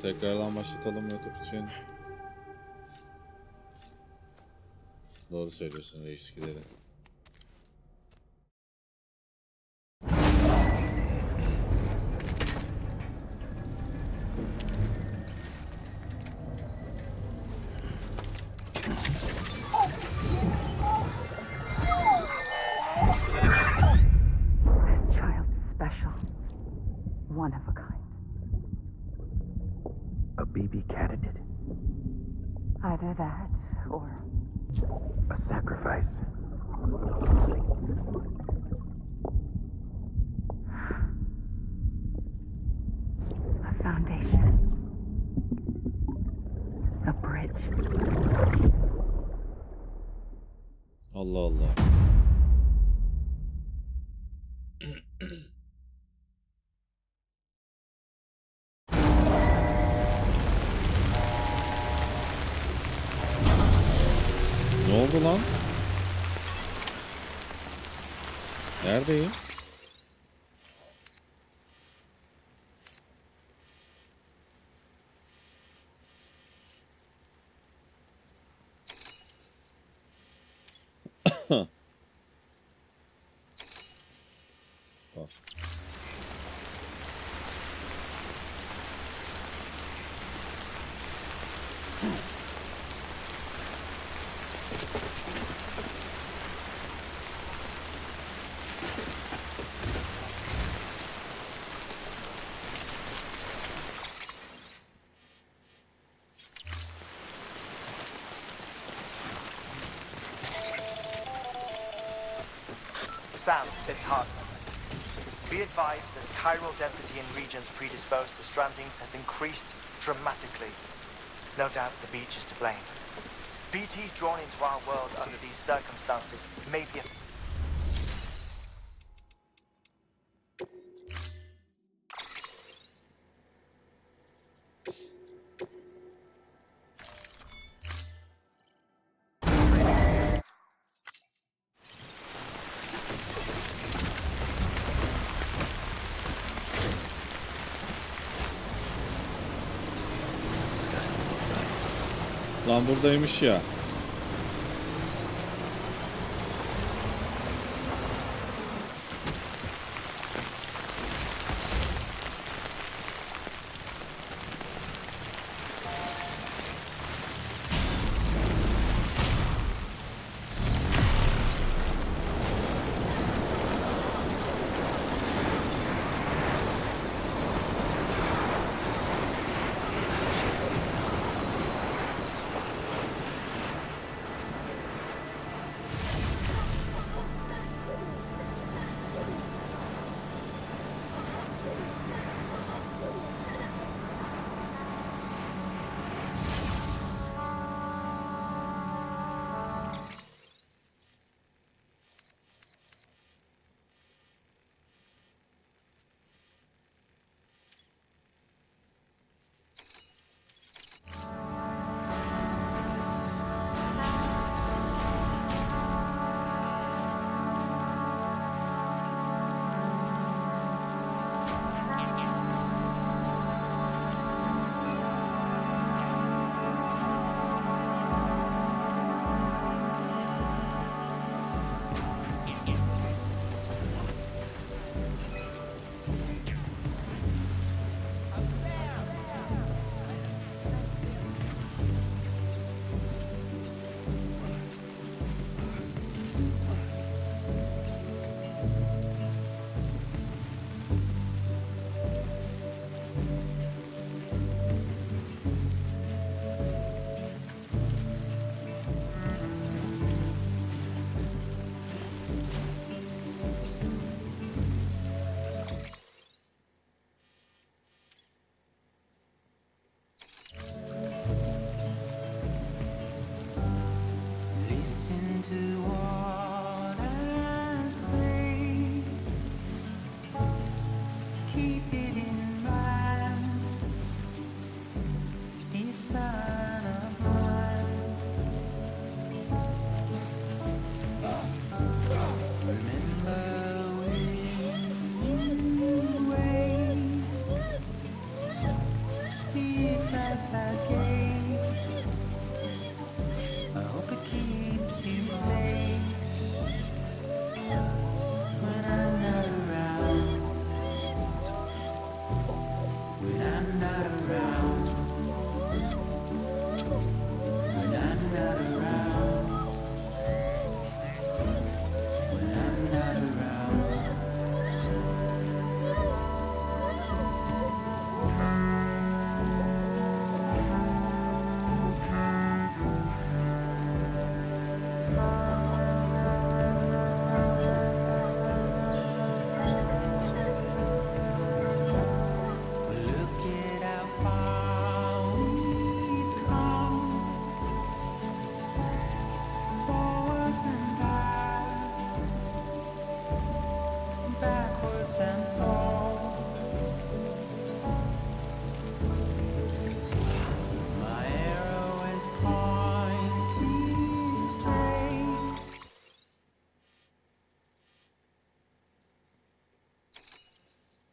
Tekrardan başlatalım YouTube için. Doğru söylüyorsun reisgileri. One of a kind. A BB candidate? Either that or a sacrifice? A foundation. A bridge. Allah Allah. Ne oldu lan? Neredeyim? Bak. Sam, it's hard. Be advised that chiral density in regions predisposed to strandings has increased dramatically. No doubt the beach is to blame. BTs drawn into our world under these circumstances may be... Lan buradaymış ya.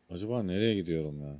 Acaba nereye gidiyorum ya?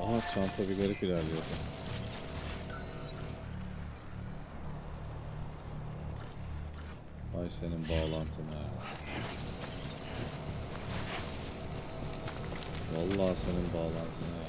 Aha çanta bir garip ilerliyor. Vay senin bağlantına. Vallahi senin bağlantına.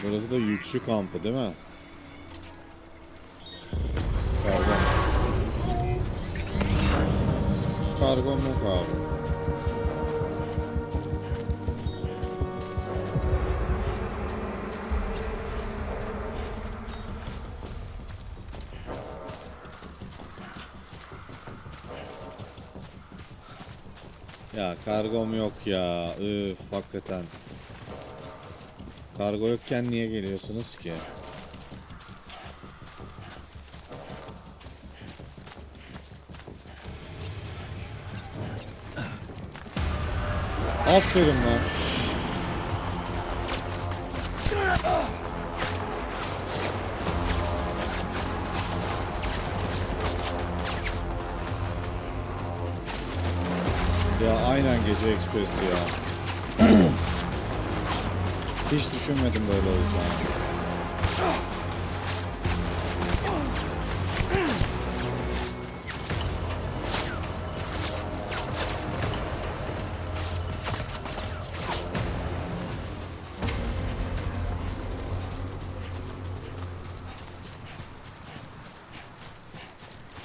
Burası da yükçü kampı değil mi? Kargom yok abi. Ya kargom yok ya. Üf hakikaten. Kargo yokken niye geliyorsunuz ki? Aferin lan. Ya aynen Gece Ekspresi ya. Hiç düşünmedim böyle olacağını.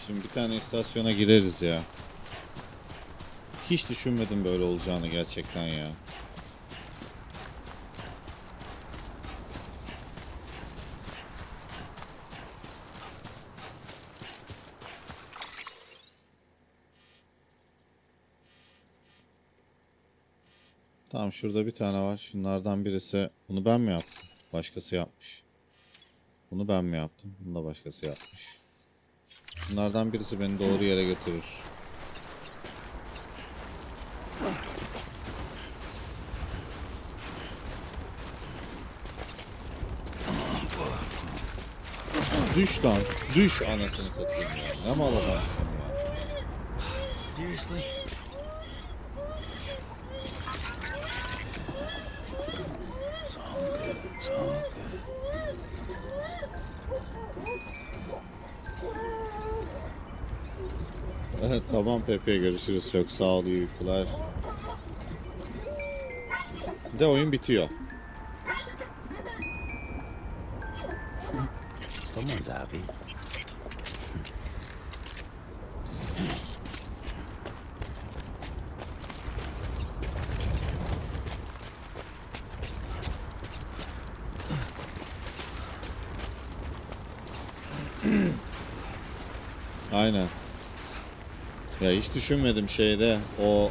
Şimdi bir tane istasyona gireriz ya. Hiç düşünmedim böyle olacağını gerçekten ya. Tamam, şurada bir tane var. Şunlardan birisi. Bunu ben mi yaptım? Başkası yapmış. Bunu ben mi yaptım? Bunu da başkası yapmış. Bunlardan birisi beni doğru yere götürür. Düş lan. Düş anasını satayım ya. Ne mal adamsın ya. Seriously? Evet, tamam Pepe, görüşürüz. Çok sağ ol, iyi uykular. Bir de oyun bitiyor. Someone's happy. Aynen. Ya hiç düşünmedim şeyde, o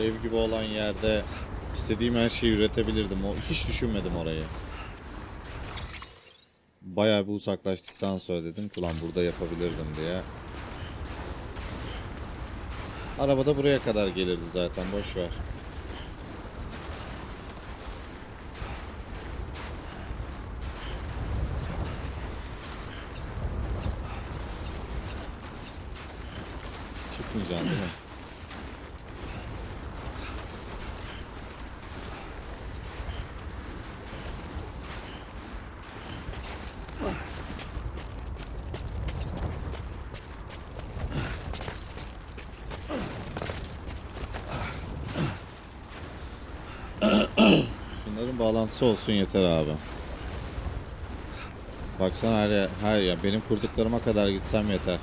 ev gibi olan yerde istediğim her şeyi üretebilirdim. Hiç düşünmedim orayı. Bayağı bir uzaklaştıktan sonra dedim ki ulan burada yapabilirdim diye. Arabada buraya kadar gelirdi zaten, boş ver. Çıkmayacaksın değil mi? Şunların bağlantısı olsun yeter abi. Baksana her yer benim kurduklarıma kadar gitsem yeter.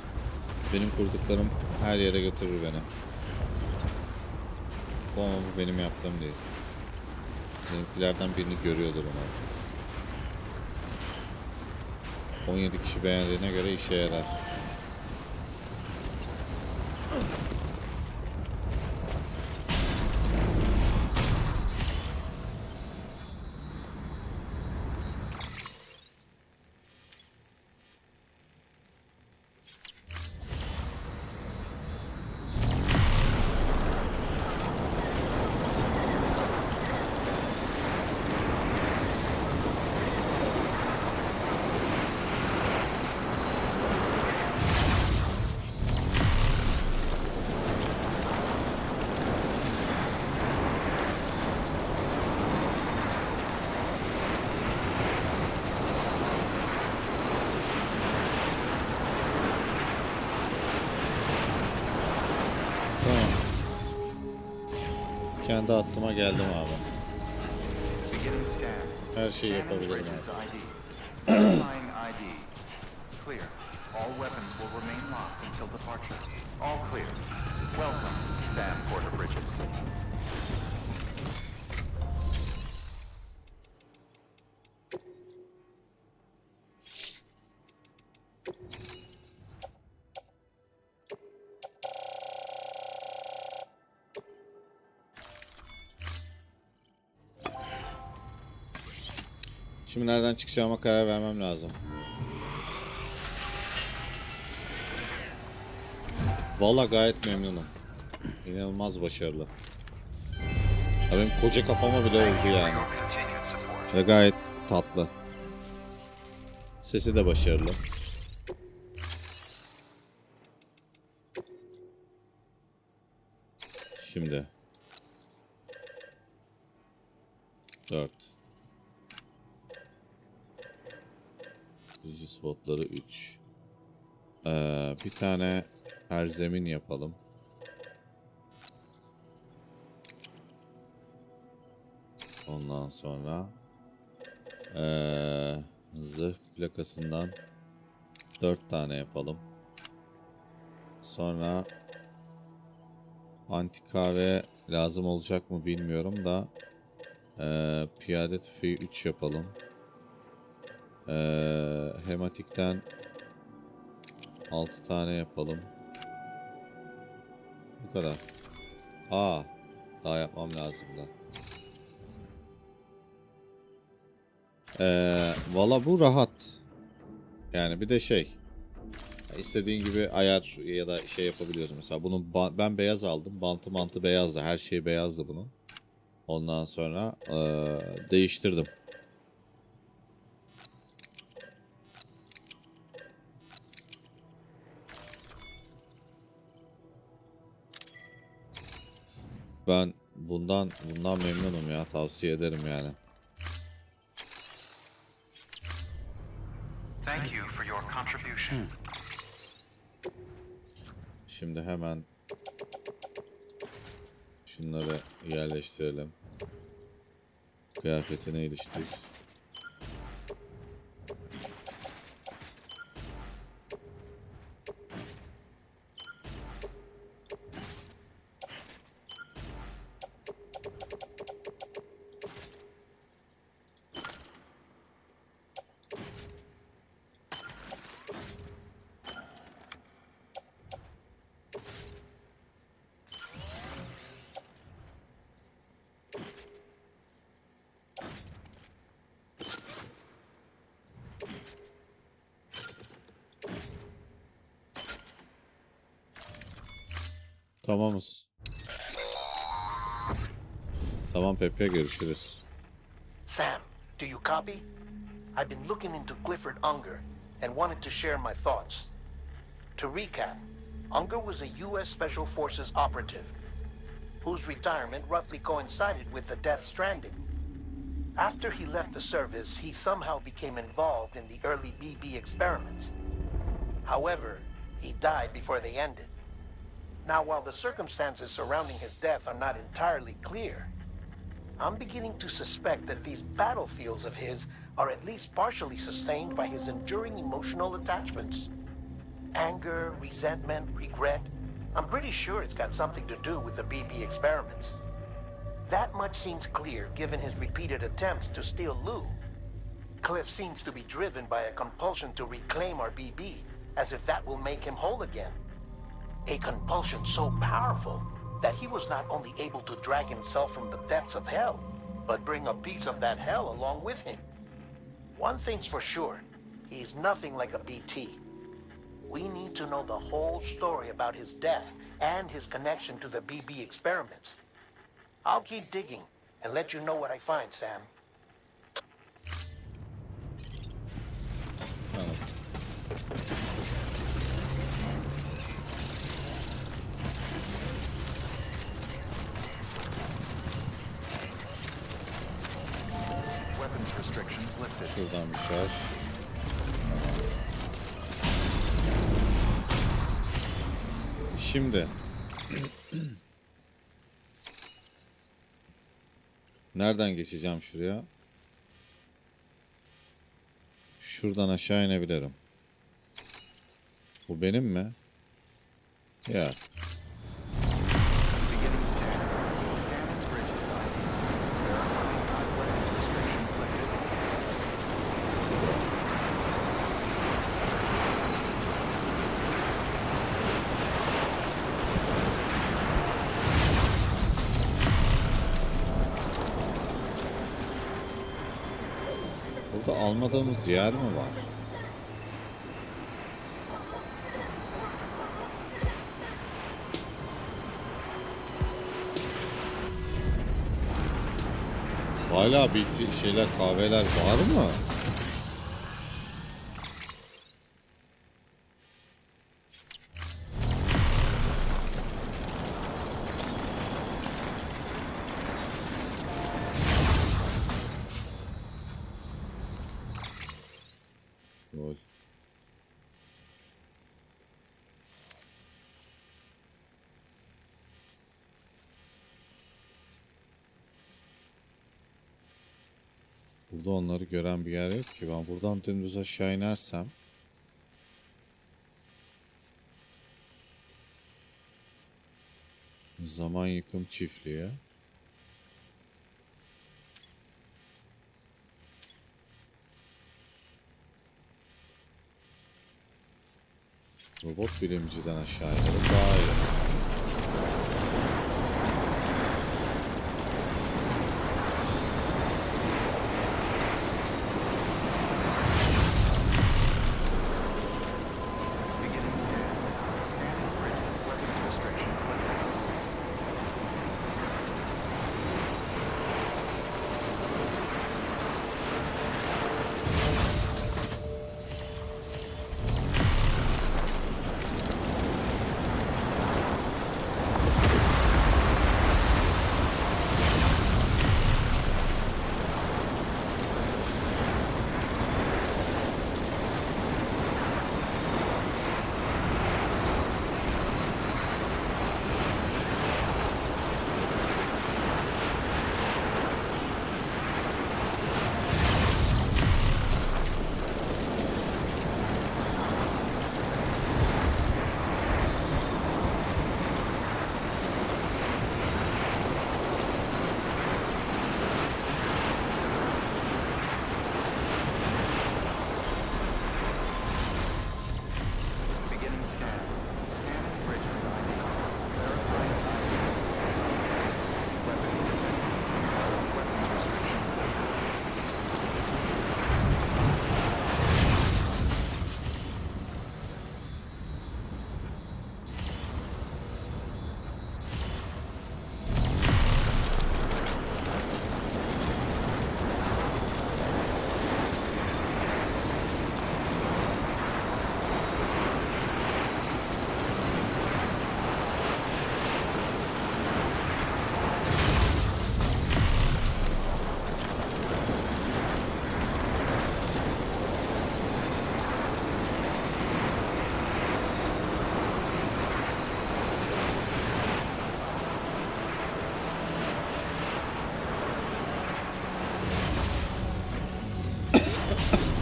Benim kurduklarım her yere götürür beni. Ama bu benim yaptığım değil. Benimkilerden birini görüyordur umarım. 17 kişi beğendiğine göre işe yarar. Kendi hattıma geldim abi. Her şeyi yapabilirim abi. Clear. All weapons will remain locked until departure. All clear. Welcome, Sam Porter Bridges. Şimdi nereden çıkacağıma karar vermem lazım. Valla gayet memnunum. İnanılmaz başarılı. Ya benim koca kafama bile oldu yani. Ve gayet tatlı. Sesi de başarılı. Şimdi 4 Birinci spotları 3. Bir tane her zemin yapalım. Ondan sonra zırh plakasından 4 tane yapalım. Sonra antik kahve lazım olacak mı bilmiyorum da piyade tüfeği 3 yapalım. Hematikten 6 tane yapalım. Bu kadar. Daha yapmam lazım da. Valla bu rahat. Yani bir de istediğin gibi ayar ya da şey yapabiliyorsun. Mesela bunu ben beyaz aldım. Bantı beyazdı. Her şey beyazdı bunun. Ondan sonra değiştirdim. Ben bundan memnunum ya. Tavsiye ederim yani. Thank you for your contribution. Şimdi hemen şunları yerleştirelim. Kıyafetine iliştir. Tamamız. Tamam Pepe, görüşürüz. Sam, do you copy? I've been looking into Clifford Unger and wanted to share my thoughts. To recap, Unger was a U.S. Special Forces operative whose retirement roughly coincided with the Death Stranding. After he left the service, he somehow became involved in the early BB experiments. However, he died before they ended. Now, while the circumstances surrounding his death are not entirely clear, I'm beginning to suspect that these battlefields of his are at least partially sustained by his enduring emotional attachments. Anger, resentment, regret. I'm pretty sure it's got something to do with the BB experiments. That much seems clear given his repeated attempts to steal Lou. Cliff seems to be driven by a compulsion to reclaim our BB, as if that will make him whole again. A compulsion so powerful that he was not only able to drag himself from the depths of hell, but bring a piece of that hell along with him. One thing's for sure, he's nothing like a BT. We need to know the whole story about his death and his connection to the BB experiments. I'll keep digging and let you know what I find, Sam. Weapons restrictions lifted. Şuradan bir şarj. Şimdi nereden geçeceğim şuraya? Şuradan aşağı inebilirim. Bu benim mi? Ya. Beginning scan. Scanning bridges ID. Verifying weapons restrictions lifted. Burada almadığımız yer mi var? Hala bir şeyler, kahveler var mı? Lol. Burada onları gören bir yer yok ki. Ben buradan dümdüz aşağı inersem zaman yıkım çiftliği. Robot bilimciden aşağı inerim daha iyi. Beginning scan. Scanning bridges. Weapons restrictions lifted. Beginning scan. Scanning bridges ID. Verifying ID. Weapons detected. Weapons restrictions lifted.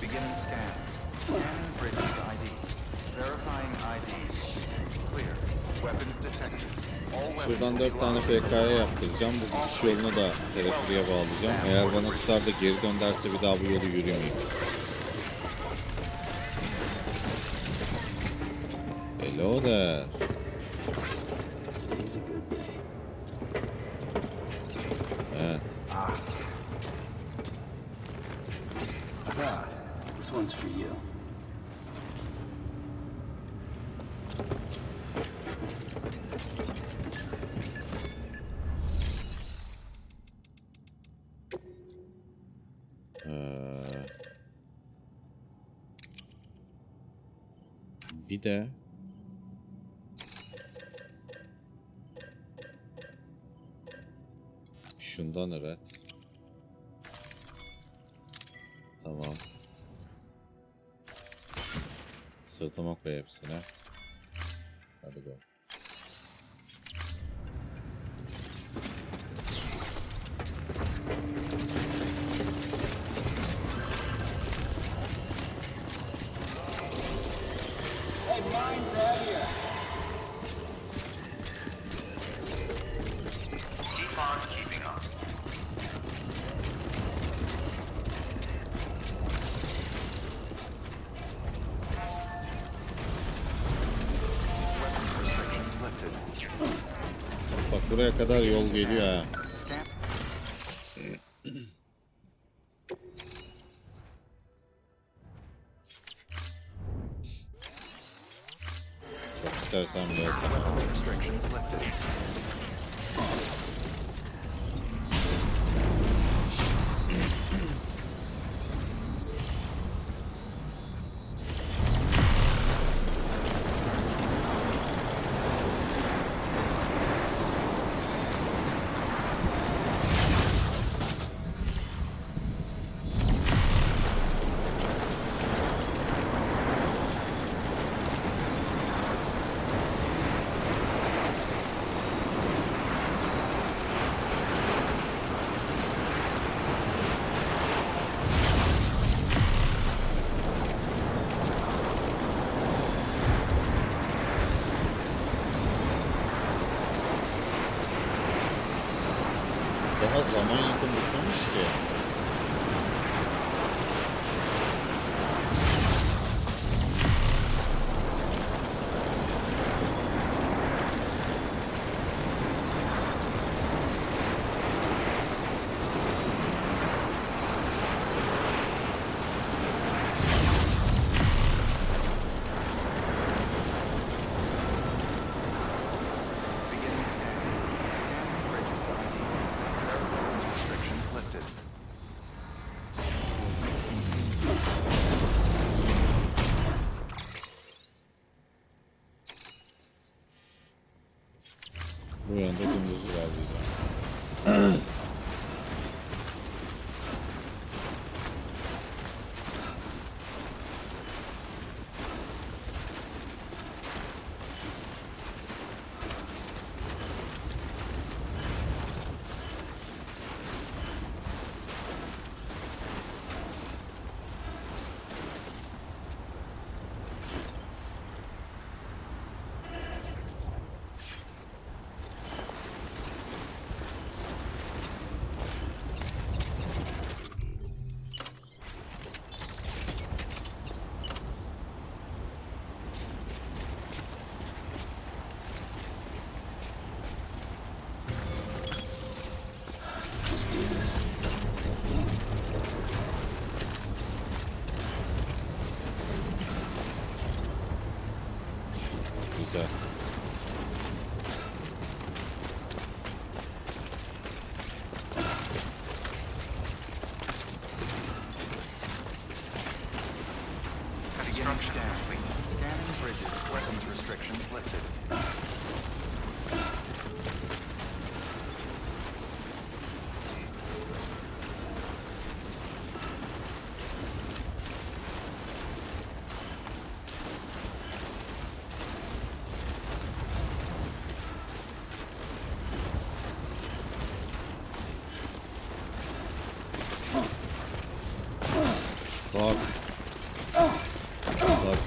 Beginning scan. Scanning bridges ID. Verifying ID. Clear. Weapons detected. All weapons Şuradan 4 tane PK'ya yaptıracağım. Bu gidiş yolunu da elektriğe bağlayacağım. Eğer bana tutar da geri dön derse bir daha bu yolu yürümeyeyim. Hello there. Evet. This one's for you. Bir de şundan üret. Tamam. Sırtıma koy hepsine. Hadi go. Keep on keeping on. Weapons restrictions lifted. Bak buraya kadar yol geliyor ha. Scan. Çok istersen böyle. Restrictions lifted. zaman yakın bitmemiş ki. Beginning scan. Scanning bridges ID. Airborne restrictions lifted. Bu yönde dümdüz ilerleyeceğim. Güzel. Beginning scan. Scanning bridges. Weapons restrictions lifted. Bak. Bak.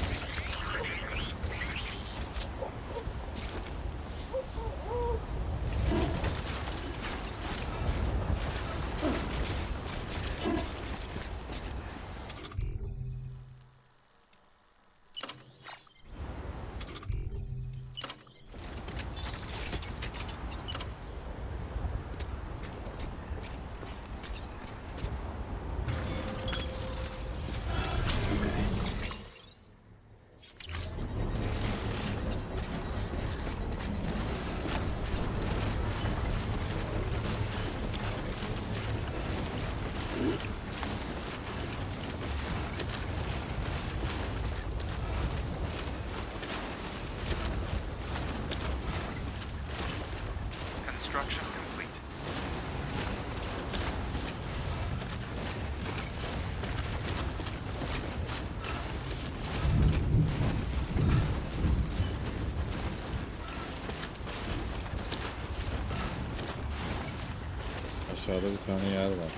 Construction complete. Aşağıda bir tane yer var.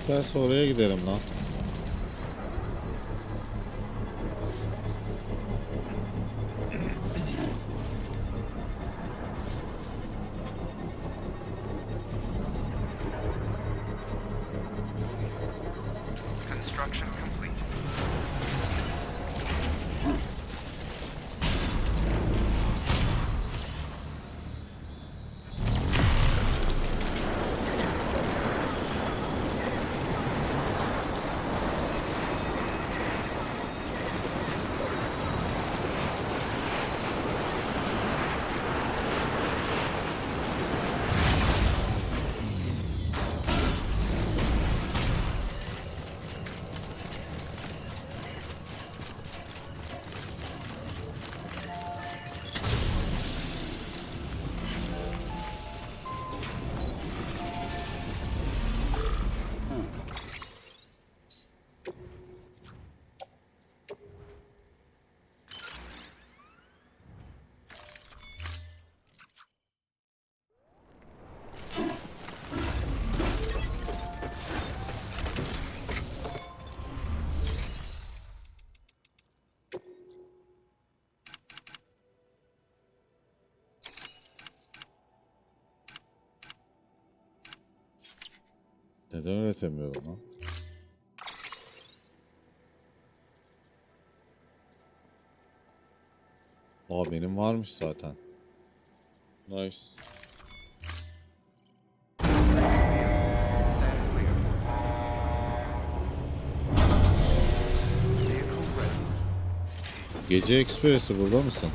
biterse oraya giderim lan. Construction complete. Neden öğretemiyorum lan? Aa, benim varmış zaten. Nice. Stand clear. Vehicle ready. Gece Ekspresi burada mısın?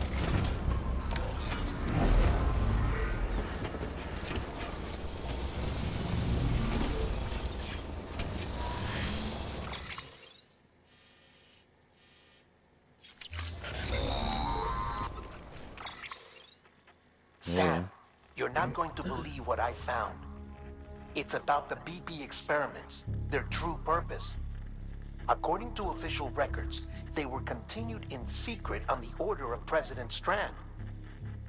Sam, you're not going to believe what I found. It's about the BP experiments, their true purpose. According to official records, they were continued in secret on the order of President Strand,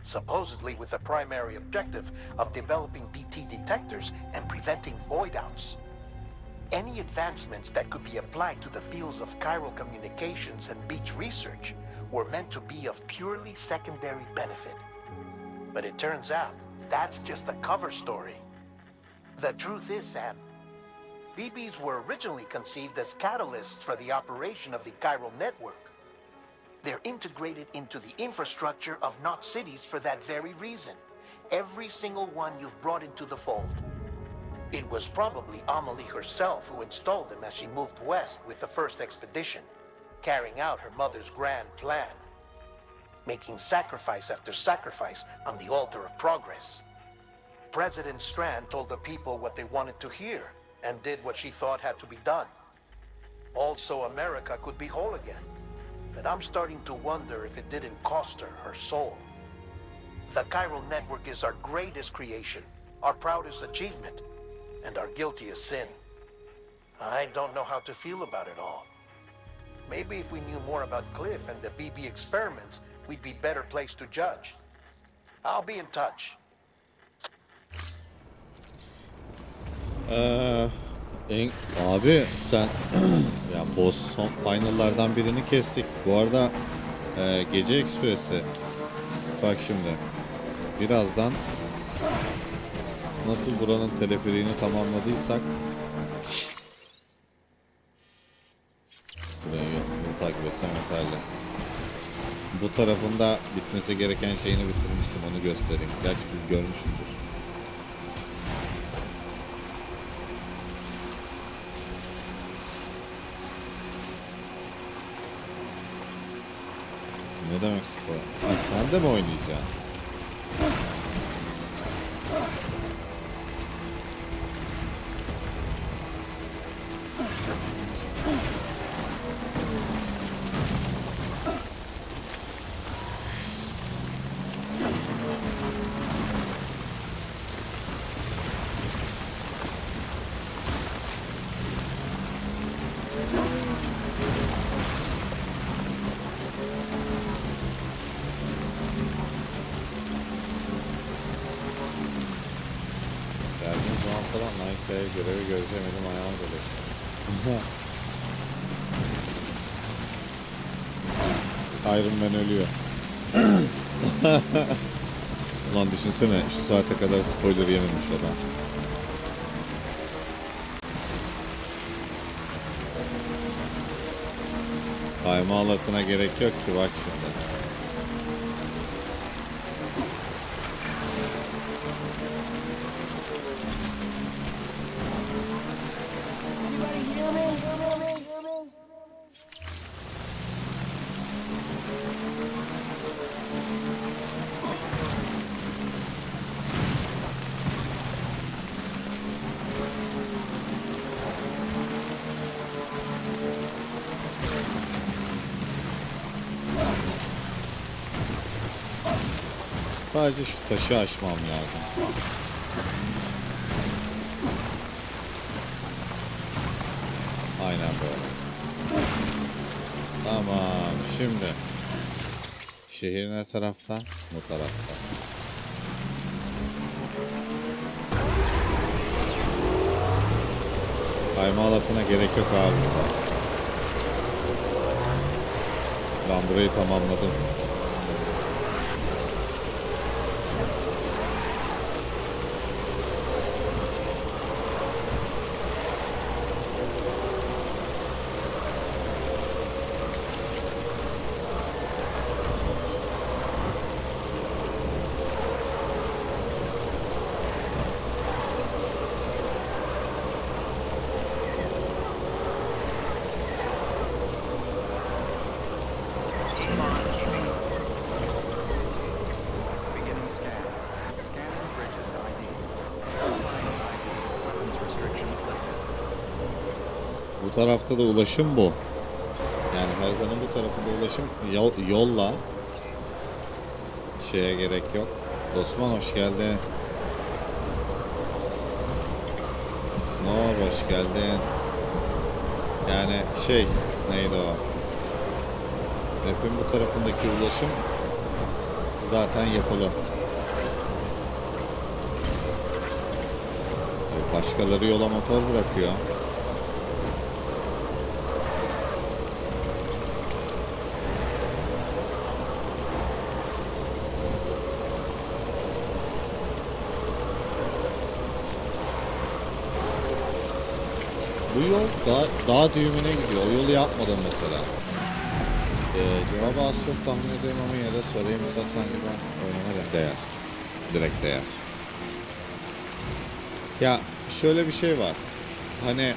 supposedly with the primary objective of developing BT detectors and preventing void-outs. Any advancements that could be applied to the fields of chiral communications and beach research were meant to be of purely secondary benefit. But it turns out, that's just the cover story. The truth is, Sam, BBs were originally conceived as catalysts for the operation of the chiral network. They're integrated into the infrastructure of not cities for that very reason. Every single one you've brought into the fold. It was probably Amelie herself who installed them as she moved west with the first expedition, carrying out her mother's grand plan, making sacrifice after sacrifice on the altar of progress. President Strand told the people what they wanted to hear and did what she thought had to be done. Also, America could be whole again. But I'm starting to wonder if it didn't cost her her soul. The chiral network is our greatest creation, our proudest achievement, and our guiltiest sin. I don't know how to feel about it all. Maybe if we knew more about Cliff and the BB experiments, we'd be better placed to judge. I'll be in touch. Abi sen ya boss son final'lardan birini kestik. Bu arada Gece Ekspresi, bak şimdi birazdan nasıl buranın teleferiğini tamamladıysak bunu takip etsem yeterli. Bu tarafında bitmesi gereken şeyini bitirmiştim, onu göstereyim. Gerçi görmüşsündür. Ne demek spor? Ha, sen de mi oynayacaksın? Hikaye görevi göreceğim, elim ayağım dolaşıyor. Iron Man ölüyor. Ulan düşünsene, şu saate kadar spoiler yememiş adam. Kayma alatına gerek yok ki, bak şimdi. Sadece şu taşı aşmam lazım. Aynen böyle. Tamam, şimdi şehir ne tarafta? Bu tarafta. Kayma alatına gerek yok abi. Ben burayı tamamladım. Bu tarafta da ulaşım bu. Yani haritanın bu tarafında ulaşım yolla. Şeye gerek yok. Osman hoş geldin. Snor hoş geldin. Yani neydi o? Map'in bu tarafındaki ulaşım zaten yapılı. Başkaları yola motor bırakıyor. Bu yol dağ düğümüne gidiyor. O yolu yapmadım mesela. Cevabı az çok tahmin edeyim ama yine de sorayım. Müsait sanki ben oynamaya değer. Direkt değer. Ya şöyle bir şey var. Hani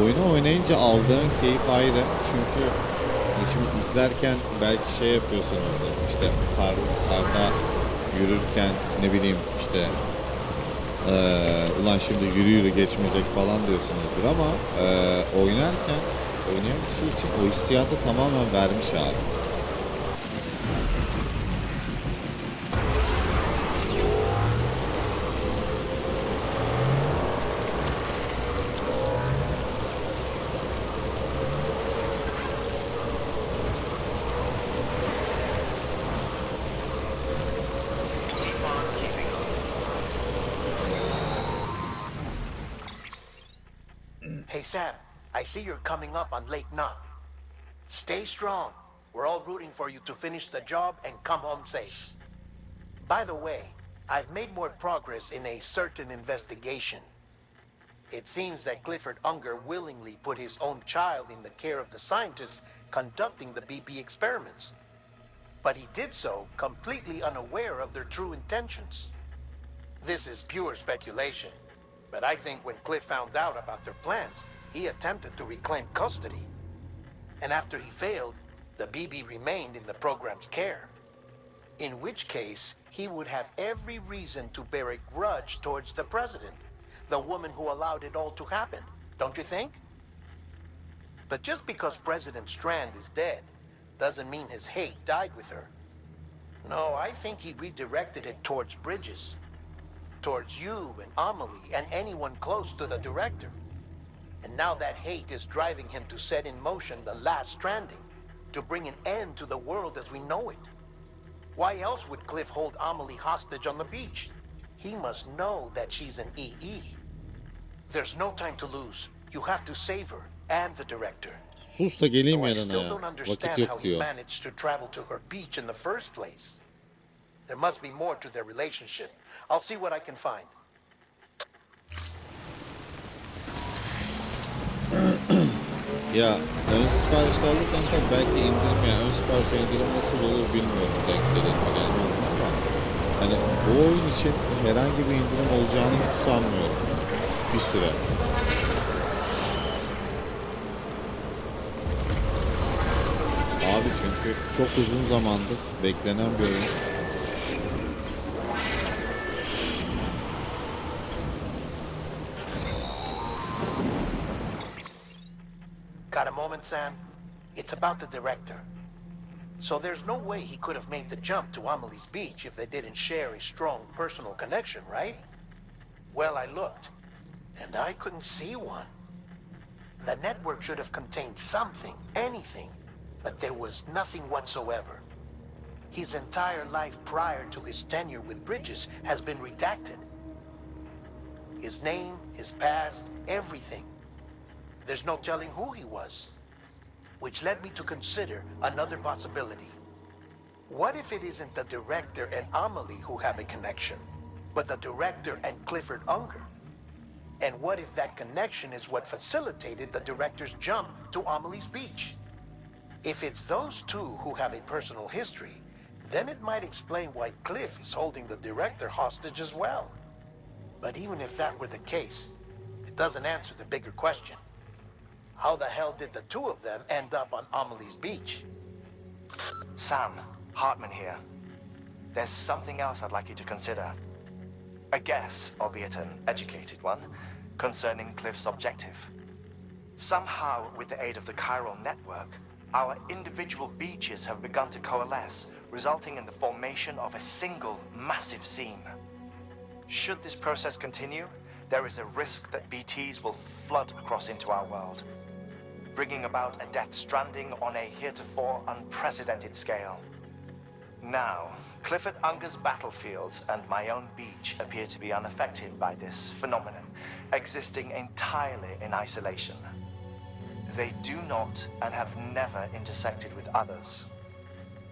oyunu oynayınca aldığın keyif ayrı. Çünkü şimdi izlerken belki yapıyorsunuzdur. İşte karda yürürken ne bileyim işte ulan şimdi yürü geçmeyecek falan diyorsunuzdur ama oynayan kişi için o hissiyatı tamamen vermiş abi. Hey Sam, I see you're coming up on Lake Knot. Stay strong. We're all rooting for you to finish the job and come home safe. By the way, I've made more progress in a certain investigation. It seems that Clifford Unger willingly put his own child in the care of the scientists conducting the BP experiments. But he did so completely unaware of their true intentions. This is pure speculation. But I think when Cliff found out about their plans, he attempted to reclaim custody. And after he failed, the BB remained in the program's care. In which case, he would have every reason to bear a grudge towards the president, the woman who allowed it all to happen, don't you think? But just because President Strand is dead, doesn't mean his hate died with her. No, I think he redirected it towards Bridges. Towards you and Amelie and anyone close to the director. And now that hate is driving him to set in motion the last stranding, to bring an end to the world as we know it. Why else would Cliff hold Amelie hostage on the beach? he must know that she's an EE. There's no time to lose. You have to save her and the director. Sus da geleyim Though I yanına still ya. don't Vakit understand how yok he diyor. managed to travel to her beach in the first place. There must be more to their relationship. I'll see what I can find. Ya ön siparişte alırken tabii belki indirim, yani ön siparişte indirim nasıl olur bilmiyorum, denk gelir mi gelmez mi, ama hani bu oyun için herhangi bir indirim olacağını hiç sanmıyorum bir süre. Abi çünkü çok uzun zamandır beklenen bir oyun. Got a moment, Sam? It's about the director. So there's no way he could have made the jump to Amelie's beach if they didn't share a strong personal connection, right? Well, I looked, and I couldn't see one. The network should have contained something, anything, but there was nothing whatsoever. His entire life prior to his tenure with Bridges has been redacted. His name, his past, everything. There's no telling who he was, which led me to consider another possibility. What if it isn't the director and Amelie who have a connection, but the director and Clifford Unger? And what if that connection is what facilitated the director's jump to Amelie's beach? If it's those two who have a personal history, then it might explain why Cliff is holding the director hostage as well. But even if that were the case, it doesn't answer the bigger question. How the hell did the two of them end up on Amelie's beach? Sam, Hartman here. There's something else I'd like you to consider. A guess, albeit an educated one, concerning Cliff's objective. Somehow, with the aid of the chiral network, our individual beaches have begun to coalesce, resulting in the formation of a single massive seam. Should this process continue, there is a risk that BTs will flood across into our world, bringing about a death stranding on a heretofore unprecedented scale. Now, Clifford Unger's battlefields and my own beach appear to be unaffected by this phenomenon, existing entirely in isolation. They do not and have never intersected with others.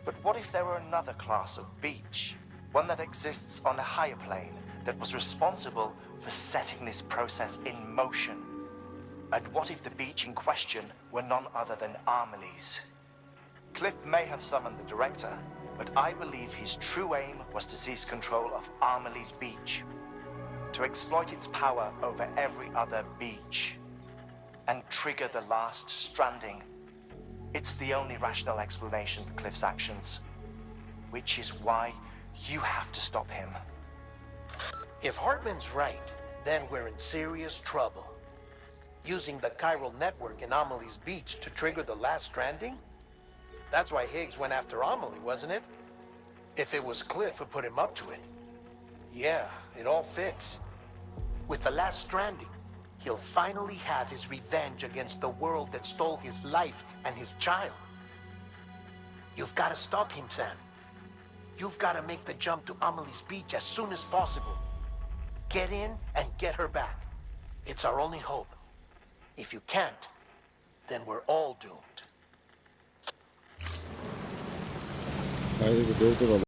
But what if there were another class of beach, one that exists on a higher plane, that was responsible for setting this process in motion? And what if the beach in question were none other than Amelie's? Cliff may have summoned the director, but I believe his true aim was to seize control of Amelie's beach, to exploit its power over every other beach, and trigger the last stranding. It's the only rational explanation for Cliff's actions, which is why you have to stop him. If Hartman's right, then we're in serious trouble. Using the chiral network in Amelie's beach to trigger the last stranding? That's why Higgs went after Amelie, wasn't it? If it was Cliff who put him up to it. Yeah, it all fits. With the last stranding, he'll finally have his revenge against the world that stole his life and his child. You've got to stop him, Sam. You've got to make the jump to Amelie's beach as soon as possible. Get in and get her back. It's our only hope. If you can't, then we're all doomed. Haydi bir durduralım.